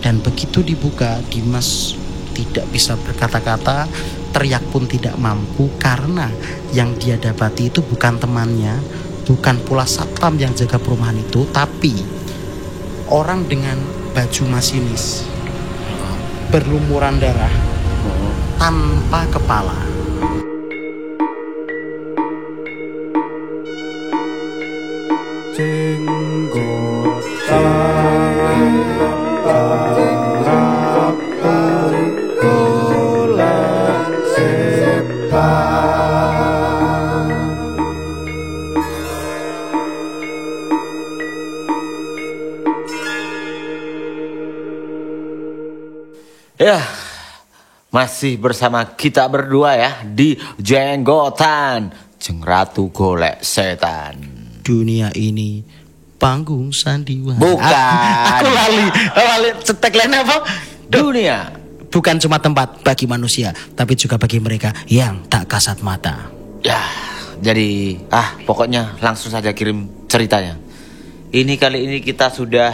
Dan begitu dibuka, Dimas tidak bisa berkata-kata, teriak pun tidak mampu, karena yang dia dapati itu bukan temannya, bukan pula satpam yang jaga perumahan itu, tapi orang dengan baju masinis, berlumuran darah, tanpa kepala. Ya, masih bersama kita berdua ya di Jenggotan Jeng Ratu Golek Setan. Dunia ini panggung sandiwara. Bukan. Aku lali tagline apa? Dunia bukan cuma tempat bagi manusia, tapi juga bagi mereka yang tak kasat mata. ya, jadi pokoknya langsung saja kirim ceritanya. Kali ini kita sudah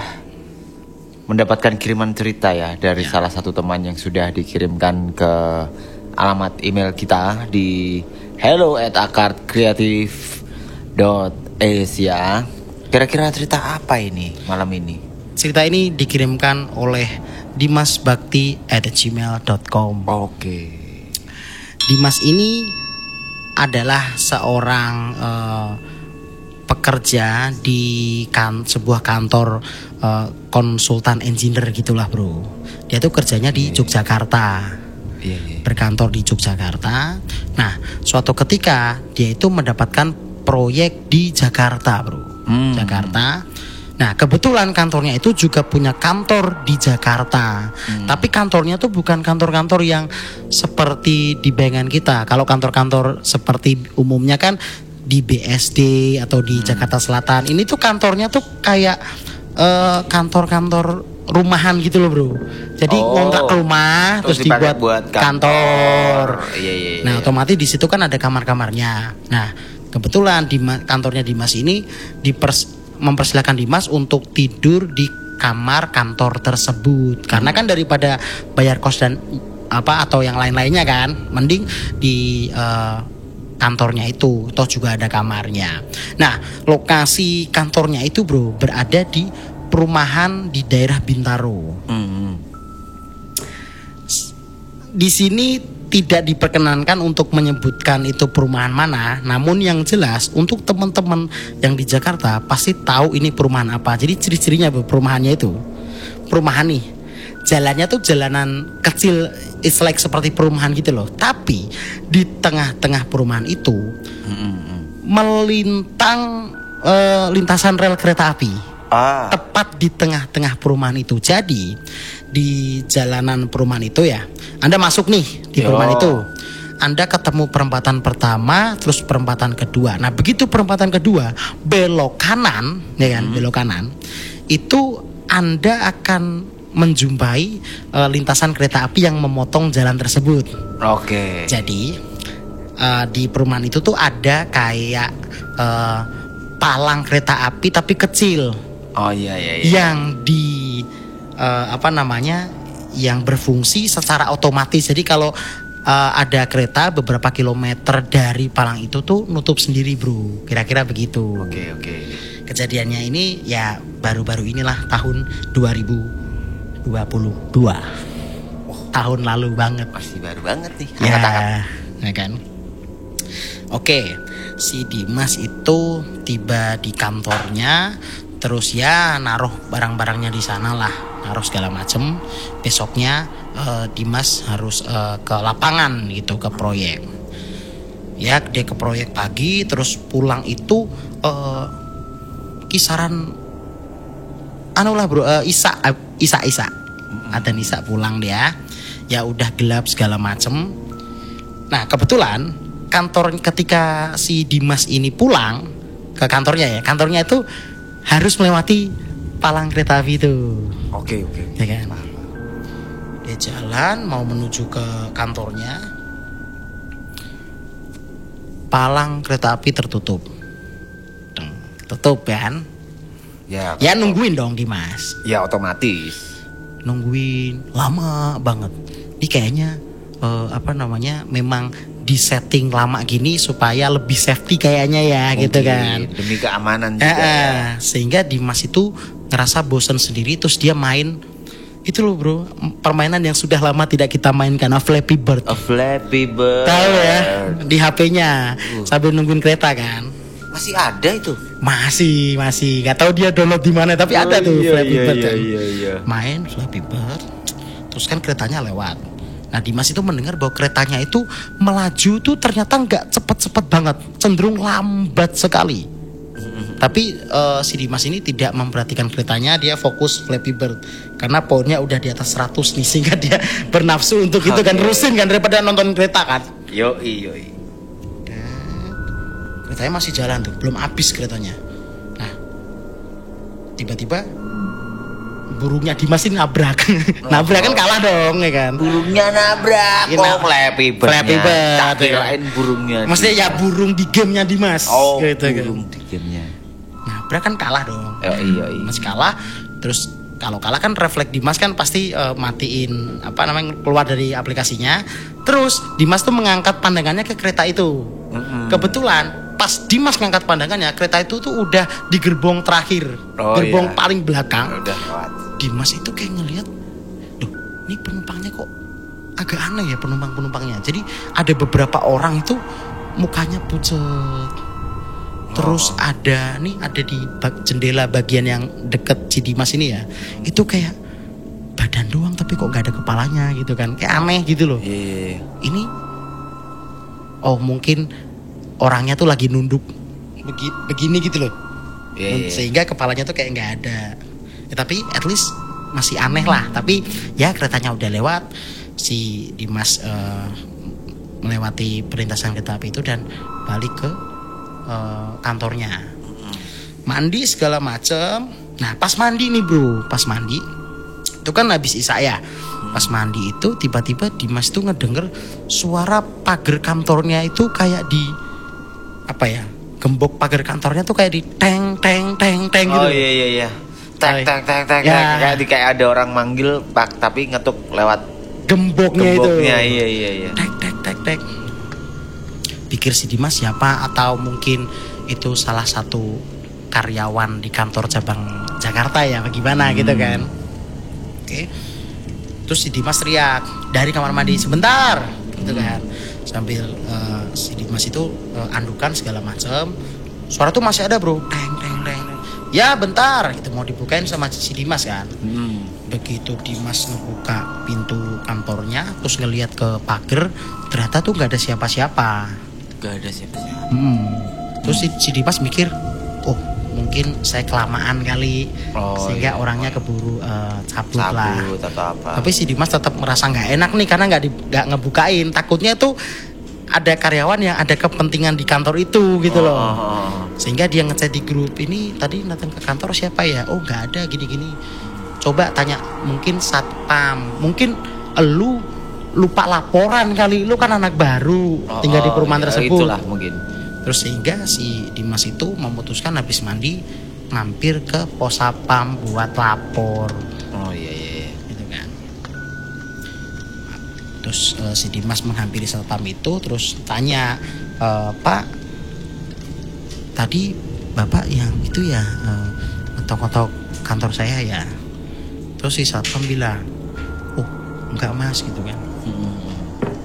mendapatkan kiriman cerita ya dari salah satu teman yang sudah dikirimkan ke alamat email kita di hello@akartkreatif.asia. Kira-kira cerita apa ini malam ini? Cerita ini dikirimkan oleh dimasbakti@gmail.com. Oke. Dimas ini adalah seorang pekerja di sebuah kantor konsultan engineer gitulah bro. Dia tuh kerjanya di Yogyakarta. Berkantor di Yogyakarta. Nah, suatu ketika dia itu mendapatkan proyek di Jakarta bro. Jakarta. Nah, kebetulan kantornya itu juga punya kantor di Jakarta. Tapi kantornya tuh bukan kantor-kantor yang seperti di bayangan kita. Kalau kantor-kantor seperti umumnya kan di BSD atau di Jakarta Selatan. Ini tuh kantornya tuh kayak kantor-kantor rumahan gitu loh bro. Jadi ngontrak rumah terus dibuat buat kantor. Iya. Nah, otomatis di situ kan ada kamar-kamarnya. Nah, kebetulan di kantornya Dimas ini mempersilahkan Dimas untuk tidur di kamar kantor tersebut. Karena kan daripada bayar kos dan atau yang lain-lainnya kan, mending di kantornya itu, toh juga ada kamarnya. Nah, lokasi kantornya itu bro berada di perumahan di daerah Bintaro. Di sini tidak diperkenankan untuk menyebutkan itu perumahan mana. Namun yang jelas untuk teman-teman yang di Jakarta pasti tahu ini perumahan apa. Jadi ciri-cirinya perumahannya itu, perumahan nih, jalannya tuh jalanan kecil, it's like seperti perumahan gitu loh. Tapi di tengah-tengah perumahan itu melintang lintasan rel kereta api. Tepat di tengah-tengah perumahan itu. Jadi di jalanan perumahan itu ya, Anda masuk nih di perumahan itu, Anda ketemu perempatan pertama, terus perempatan kedua. Nah, begitu perempatan kedua belok kanan, ya kan, belok kanan, itu Anda akan menjumpai lintasan kereta api yang memotong jalan tersebut. Oke. Jadi di perumahan itu tuh ada kayak palang kereta api tapi kecil. Oh iya. Yang yang berfungsi secara otomatis. Jadi kalau ada kereta beberapa kilometer dari palang itu tuh nutup sendiri bro. Kira-kira begitu. Oke. Kejadiannya ini ya baru-baru inilah tahun 2022. Tahun lalu banget. Masih baru banget nih. Ya kan. Oke, si Dimas itu tiba di kantornya, terus ya naruh barang-barangnya di sana lah, naruh segala macem. Besoknya Dimas harus ke lapangan gitu, ke proyek. Ya, dia ke proyek pagi, terus pulang itu kisaran Isa. Ada Isa pulang dia. Ya udah gelap segala macem. Nah, kebetulan ketika si Dimas ini pulang ke kantornya ya, kantornya itu harus melewati palang kereta api itu. Oke. Ya kan? Dia jalan mau menuju ke kantornya. Palang kereta api tertutup. Tutup kan? Ya nungguin dong Dimas. Ya otomatis. nungguin lama banget. Ini kayaknya memang di setting lama gini supaya lebih safety kayaknya ya. Mungkin, gitu kan. Demi keamanan juga. Ya. Sehingga Dimas itu ngerasa bosan sendiri, terus dia main itu loh bro, permainan yang sudah lama tidak kita mainkan, Flappy Bird. Flappy Bird. Tahu ya, di HP-nya sambil nungguin kereta kan. Masih ada itu? Masih. Gak tahu dia download di mana, tapi ada tuh Flappy Bird. Iya. Main Flappy Bird, terus kan keretanya lewat. Nah Dimas itu mendengar bahwa keretanya itu melaju tuh ternyata nggak cepet-cepet banget, cenderung lambat sekali. Tapi si Dimas ini tidak memperhatikan keretanya, dia fokus Flappy Bird karena poinnya udah di atas 100 nih, sehingga dia bernafsu untuk itu kan, terusin kan daripada nonton kereta kan. Yoi. Keretanya masih jalan tuh, belum habis keretanya. Nah tiba-tiba burungnya Dimas ini nabrak. Nabrak kan kalah dong ya kan. Burungnya nabrak. Flappy Bird. Kirain burungnya. Maksudnya ya burung di gamenya Dimas. Gitu, burung di gamenya. Nabrak kan kalah dong. Iya. Masih kalah. Terus kalau kalah kan refleks Dimas kan pasti matiin keluar dari aplikasinya. Terus Dimas tuh mengangkat pandangannya ke kereta itu. Kebetulan pas Dimas ngangkat pandangannya, kereta itu tuh udah di gerbong terakhir, gerbong paling belakang. Udah lewat. Dimas itu kayak ngelihat, loh ini penumpangnya kok agak aneh ya penumpangnya. Jadi ada beberapa orang itu mukanya pucet. Terus ada di jendela bagian yang deket si Dimas ini ya, itu kayak badan doang tapi kok gak ada kepalanya gitu kan, kayak aneh gitu loh. Ini mungkin orangnya tuh lagi nunduk begini gitu loh. Sehingga kepalanya tuh kayak gak ada. Tapi at least masih aneh lah. Tapi ya keretanya udah lewat. Si Dimas melewati perlintasan kereta api itu dan balik ke kantornya. Mandi segala macem. Nah pas mandi nih bro, itu kan habis isya ya. Pas mandi itu tiba-tiba Dimas tuh ngedenger suara pagar kantornya itu kayak di gembok pagar kantornya tuh kayak di teng gitu. Oh iya. Tek. Ya. Kayak ada orang manggil tapi ngetuk lewat gemboknya itu. Iya. Tek. Pikir si Dimas siapa, atau mungkin itu salah satu karyawan di kantor cabang Jakarta ya, bagaimana gitu kan. Oke. Terus si Dimas teriak dari kamar mandi, sebentar gitu kan. Sambil si Dimas itu andukan segala macam. Suara tuh masih ada bro, teng. Ya bentar, gitu mau dibukain sama si Dimas kan. Begitu Dimas ngebuka pintu kantornya, terus ngelihat ke pagar, ternyata tuh nggak ada siapa-siapa. Terus si Dimas mikir, mungkin saya kelamaan kali, sehingga orangnya keburu cabut lah. Atau apa. Tapi si Dimas tetap merasa nggak enak nih karena nggak ngebukain. Takutnya tuh ada karyawan yang ada kepentingan di kantor itu gitu loh. Sehingga dia ngechat di grup, ini tadi datang ke kantor siapa ya? Oh nggak ada, gini-gini. Coba tanya mungkin satpam, mungkin lu lupa laporan kali, lu kan anak baru tinggal di perumahan tersebut. Itulah mungkin. Terus sehingga si Dimas itu memutuskan habis mandi mampir ke pos satpam buat lapor. Iya. Gitu kan. Terus si Dimas menghampiri satpam itu, terus tanya, Pak, tadi Bapak yang itu ya ngetok-ngetok kantor saya ya? Terus si satpam bilang, oh enggak mas gitu kan.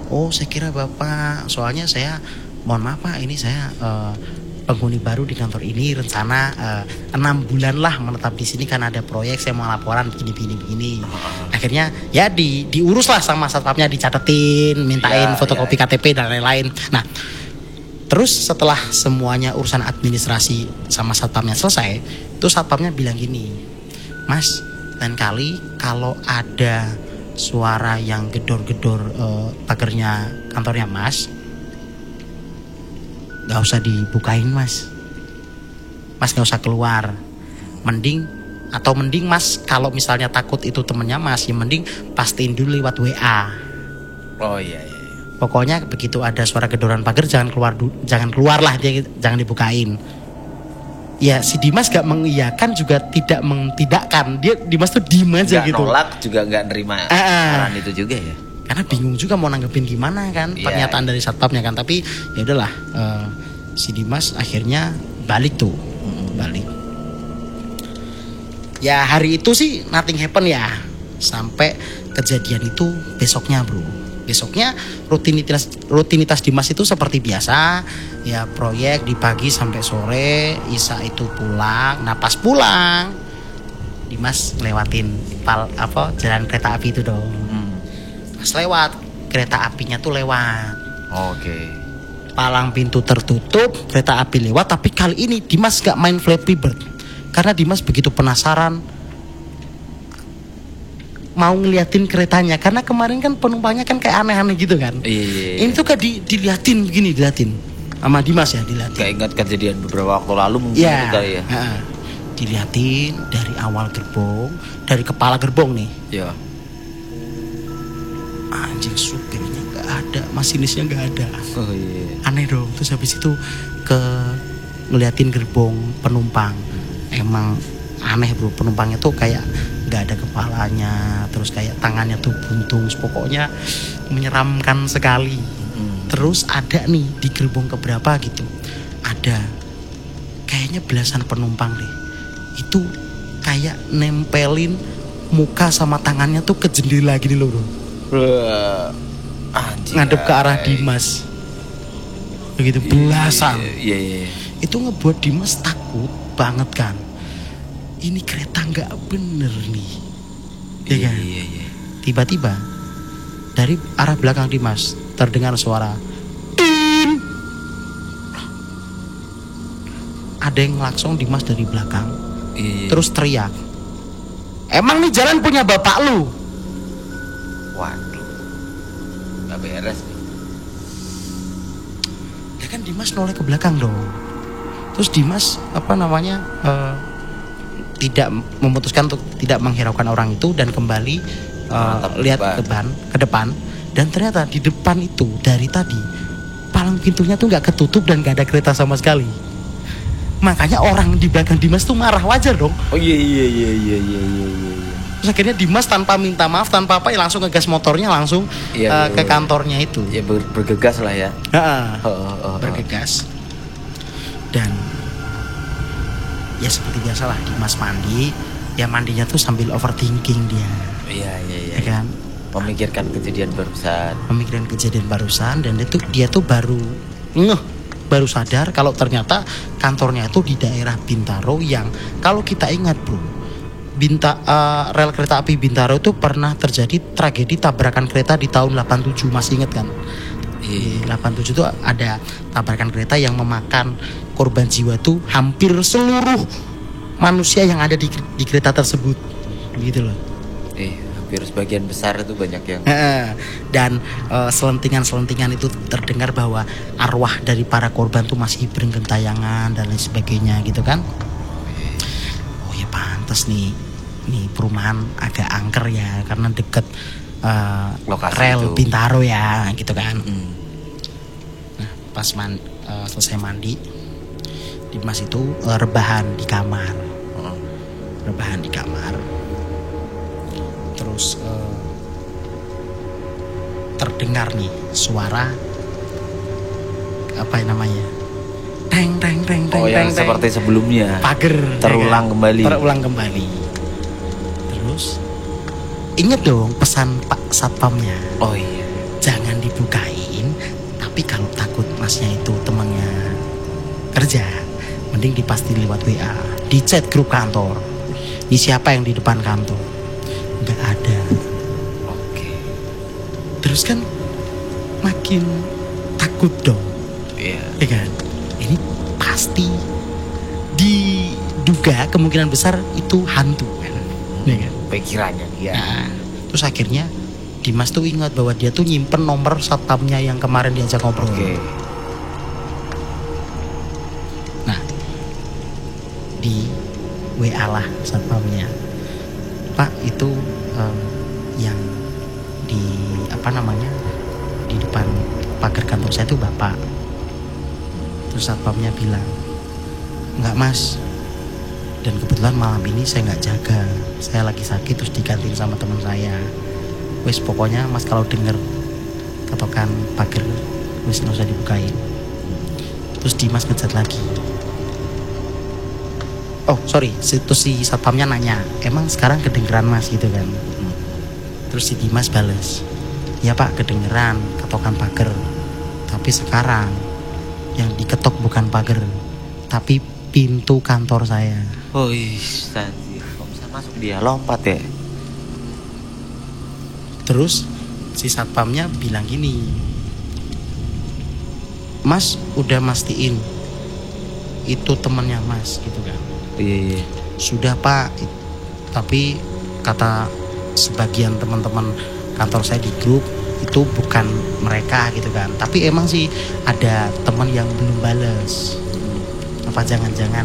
Oh saya kira Bapak, soalnya saya mohon maaf Pak, ini saya penghuni baru di kantor ini, rencana 6 bulan lah menetap di sini karena ada proyek, saya mau laporan begini. Akhirnya ya diurus lah sama satpamnya, dicatetin, mintain fotokopi KTP dan lain-lain. Nah terus setelah semuanya urusan administrasi sama satpamnya selesai, itu satpamnya bilang gini, Mas, lain kali kalau ada suara yang gedor-gedor pagarnya kantornya Mas, gak usah dibukain mas gak usah keluar, mending mas kalau misalnya takut itu temennya mas, ya mending pastiin dulu lewat WA. Iya. Pokoknya begitu ada suara gedoran pagar jangan keluar lah, dia jangan dibukain. ya si Dimas gak mengiyakan juga tidak mentidakkan. Dimas tuh diem aja gak gitu. Nolak juga gak nerima saran itu juga ya. Karena bingung juga mau nanggepin gimana kan pernyataan dari satpamnya kan. Tapi ya udahlah, si Dimas akhirnya balik tuh, balik. Ya hari itu sih nothing happen ya, sampai kejadian itu besoknya bro. Besoknya rutinitas Dimas itu seperti biasa, ya proyek di pagi sampai sore, Isa itu pulang. Nah pas pulang, Dimas lewatin jalan kereta api itu dong. Pas lewat, kereta apinya tuh lewat. Oke. Palang pintu tertutup, kereta api lewat. Tapi kali ini Dimas gak main Flappy Bird, karena Dimas begitu penasaran mau ngeliatin keretanya. Karena kemarin kan penumpangnya kan kayak aneh-aneh gitu kan. Iya. Ini tuh kayak diliatin begini, diliatin sama Dimas ya, diliatin. Kayak ingat kejadian beberapa waktu lalu mungkin itu kali ya. Diliatin dari awal gerbong, dari kepala gerbong nih. Iya. Anjing, supirnya nggak ada, masinisnya nggak ada. Oh iya. Aneh dong. Terus habis itu ngeliatin gerbong penumpang. Emang aneh bro, penumpangnya tuh kayak nggak ada kepalanya, terus kayak tangannya tuh buntung, pokoknya menyeramkan sekali. Terus ada nih di gerbong keberapa gitu, ada kayaknya belasan penumpang deh, itu kayak nempelin muka sama tangannya tuh ke jendela gini loh bro. Ngadep ke arah Dimas begitu, belasan. Iya. Itu ngebuat Dimas takut banget kan, ini kereta nggak bener nih, ya kan? Iya. Tiba-tiba dari arah belakang Dimas terdengar suara Din. Ada yang ngelakson Dimas dari belakang. Iya. Terus teriak, emang nih jalan punya bapak lu? Waduh, nggak beres nih. Ya kan Dimas noleh ke belakang dong. Terus Dimas tidak memutuskan untuk tidak menghiraukan orang itu dan kembali lihat ke depan. Dan ternyata di depan itu dari tadi palang pintunya tuh nggak ketutup dan nggak ada kereta sama sekali. Makanya orang di belakang Dimas tuh marah, wajar dong. Oh iya. Terus akhirnya Dimas tanpa minta maaf, tanpa apa ya, langsung ngegas motornya langsung ke kantornya itu. Ya bergegas lah ya. Bergegas. Dan ya seperti biasalah Dimas mandi, ya mandinya tuh sambil overthinking dia. Iya. Ya kan? Memikirkan kejadian barusan. Dan dia tuh baru sadar kalau ternyata kantornya itu di daerah Bintaro, yang kalau kita ingat bro, rel kereta api Bintaro itu pernah terjadi tragedi tabrakan kereta di tahun 87, masih ingat kan? Di 87 itu ada tabrakan kereta yang memakan korban jiwa tuh hampir seluruh manusia yang ada di kereta tersebut, gitu loh. Hampir sebagian besar itu banyak yang. Dan selentingan itu terdengar bahwa arwah dari para korban tuh masih bergentayangan dan lain sebagainya gitu kan. Oh ya pantas nih perumahan agak angker ya, karena deket rel itu. Bintaro ya gitu kan. Nah pas selesai mandi, Dimas itu rebahan di kamar. Terus terdengar nih suara apa namanya, teng. Yang seperti sebelumnya. Pagar terulang kembali. Terus inget dong pesan Pak Satpamnya. Oh iya. Jangan dibukain, tapi kalau takut masnya itu temannya kerja, mending dipasti lewat WA, di chat grup kantor. Ini siapa yang di depan kantor? Nggak ada. Oke. Terus kan makin takut dong. Iya. Ya kan? Ini pasti diduga kemungkinan besar itu hantu kan. Ya kan? Pikirannya dia. Nah, terus akhirnya Dimas tuh ingat bahwa dia tuh nyimpen nomor satpamnya yang kemarin diajak ngobrol. Oke. Nah, di WA lah satpamnya, Pak itu yang di di depan pagar kantor saya itu bapak. Terus satpamnya bilang, enggak mas, Dan kebetulan malam ini saya nggak jaga, saya lagi sakit terus digantiin sama teman saya. Wes pokoknya Mas kalau denger ketokan pagar wes nggak usah dibukain. Terus Dimas ngejat lagi. Oh sorry, terus si satpamnya nanya, emang sekarang kedengeran Mas gitu kan. Terus si Dimas bales, ya Pak kedengeran ketokan pagar, tapi sekarang yang diketok bukan pagar tapi pintu kantor saya. Oh iya, kok bisa masuk dia lompat ya? Terus si satpamnya bilang gini, Mas udah mastiin itu temennya Mas gitu kan. Iya. Sudah Pak, tapi kata sebagian teman-teman kantor saya di grup itu bukan mereka gitu kan. Tapi emang sih ada teman yang belum bales. Apa jangan-jangan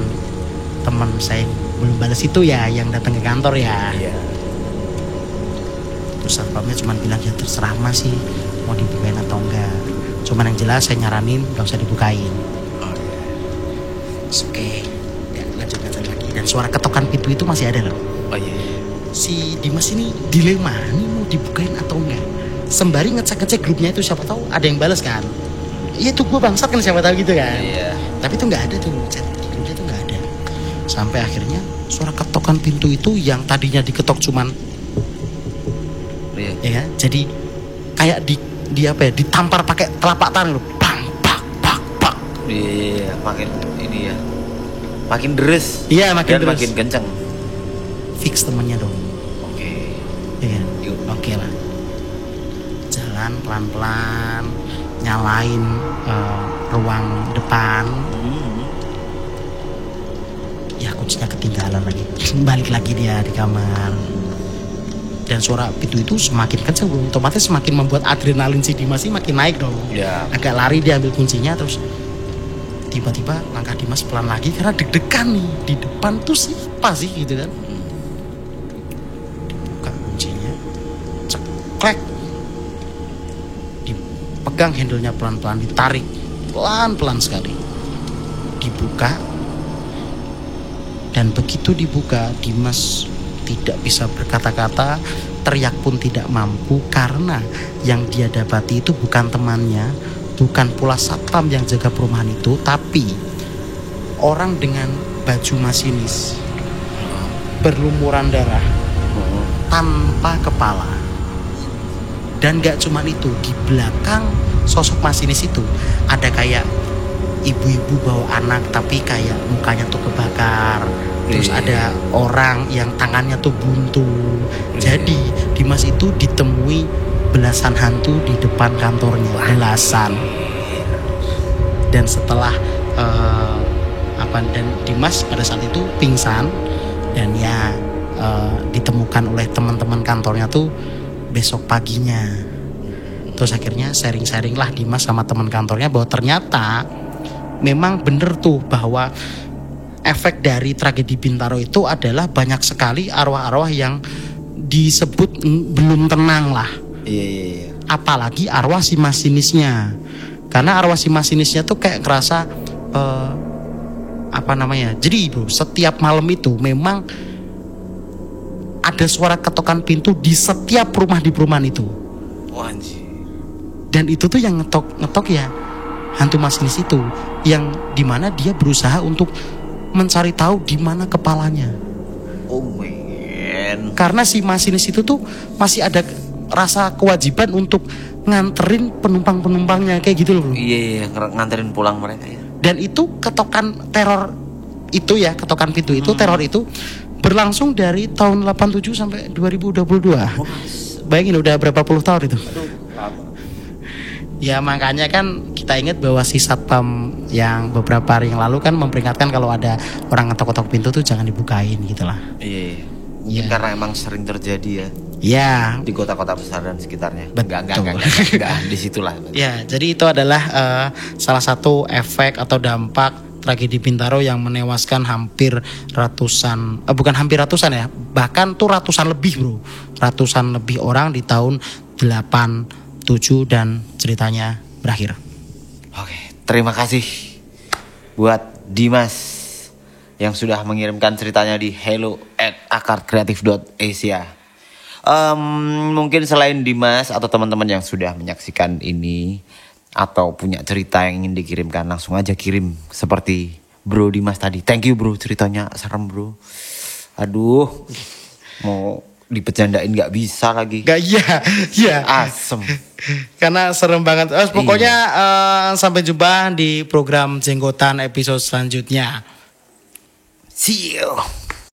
teman saya belum balas itu ya yang datang ke kantor ya. Iya. Terus satpamnya cuma bilang ya terserah Mas sih mau dibukain atau enggak. Cuman yang jelas saya nyaranin gak usah dibukain. Oke, ya, lanjut lagi. Dan suara ketokan pintu itu masih ada loh. Oh iya. Si Dimas ini dilema nih mau dibukain atau enggak. Sembari ngecek grupnya itu siapa tahu ada yang balas kan. Iya tuh gue bangsat kan siapa tahu gitu kan. Iya. Tapi itu nggak ada tuh chat di grupnya tuh nggak ada. Sampai akhirnya suara ketokan pintu itu yang tadinya diketok cuman, ya jadi kayak di apa ya, ditampar pakai telapak tangan loh, bang bak bak bak. Iya, makin ini ya, makin deres. Iya makin dan deres. makin kenceng. Fix temennya dong. Oke. Iya. Yuk. Oke lah. Jalan pelan-pelan, nyalain ruang depan. Ya kuncinya ketinggalan lagi. Balik lagi dia di kamar. Dan suara pintu itu semakin kencang, otomatis semakin membuat adrenalin si Dimas ini makin naik dong. Ya. Agak lari dia ambil kuncinya, terus tiba-tiba langkah Dimas pelan lagi karena deg-degan nih. Di depan tuh siapa sih gitu kan. Dibuka kuncinya, ceklek, dipegang handle-nya pelan-pelan, ditarik pelan-pelan sekali, dibuka. Dan begitu dibuka, Dimas tidak bisa berkata-kata, teriak pun tidak mampu karena yang dia dapati itu bukan temannya, bukan pula satpam yang jaga perumahan itu, tapi orang dengan baju masinis berlumuran darah tanpa kepala. Dan gak cuma itu, di belakang sosok masinis itu ada kayak ibu-ibu bawa anak tapi kayak mukanya tuh kebakar. Terus ada orang yang tangannya tuh buntu. Jadi Dimas itu ditemui belasan hantu di depan kantornya. Belasan. Dan setelah dan Dimas pada saat itu pingsan. Dan ya ditemukan oleh teman-teman kantornya tuh besok paginya. Terus akhirnya sharing-sharing lah Dimas sama teman kantornya bahwa ternyata memang bener tuh bahwa efek dari tragedi Bintaro itu adalah banyak sekali arwah-arwah yang disebut belum tenang lah. Iya. Apalagi arwah si masinisnya. Karena arwah si masinisnya tuh kayak ngerasa jadi bro, setiap malam itu memang ada suara ketokan pintu di setiap rumah di perumahan itu. Anjir. Dan itu tuh yang ngetok ya hantu masinis itu, yang dimana dia berusaha untuk mencari tahu di mana kepalanya. Oh man. Karena si masinis itu tuh masih ada rasa kewajiban untuk nganterin penumpang-penumpangnya kayak gitu loh bro. Iya, nganterin pulang mereka ya. Dan itu ketokan teror itu ya, ketokan pintu itu, teror itu berlangsung dari tahun 87 sampai 2022. Bayangin udah berapa puluh tahun itu. Ya makanya kan kita ingat bahwa si satpam yang beberapa hari yang lalu kan memperingatkan kalau ada orang ngetok-ketok pintu tuh jangan dibukain gitulah. Iya. Mungkin karena emang sering terjadi ya. Ya. Di kota-kota besar dan sekitarnya. Betul. Enggak di situlah. Ya, jadi itu adalah salah satu efek atau dampak tragedi Bintaro yang menewaskan hampir ratusan, bukan hampir ratusan ya, bahkan tuh ratusan lebih bro, ratusan lebih orang di tahun 87 dan ceritanya berakhir. Oke, terima kasih buat Dimas yang sudah mengirimkan ceritanya di hello@akarkreatif.asia. Mungkin selain Dimas atau teman-teman yang sudah menyaksikan ini atau punya cerita yang ingin dikirimkan, langsung aja kirim seperti Bro Dimas tadi. Thank you bro, ceritanya serem bro. Aduh, mau dipecandain nggak bisa lagi. Gak, iya. Asem. Karena serem banget. Pokoknya sampai jumpa di program Jenggotan episode selanjutnya. See you.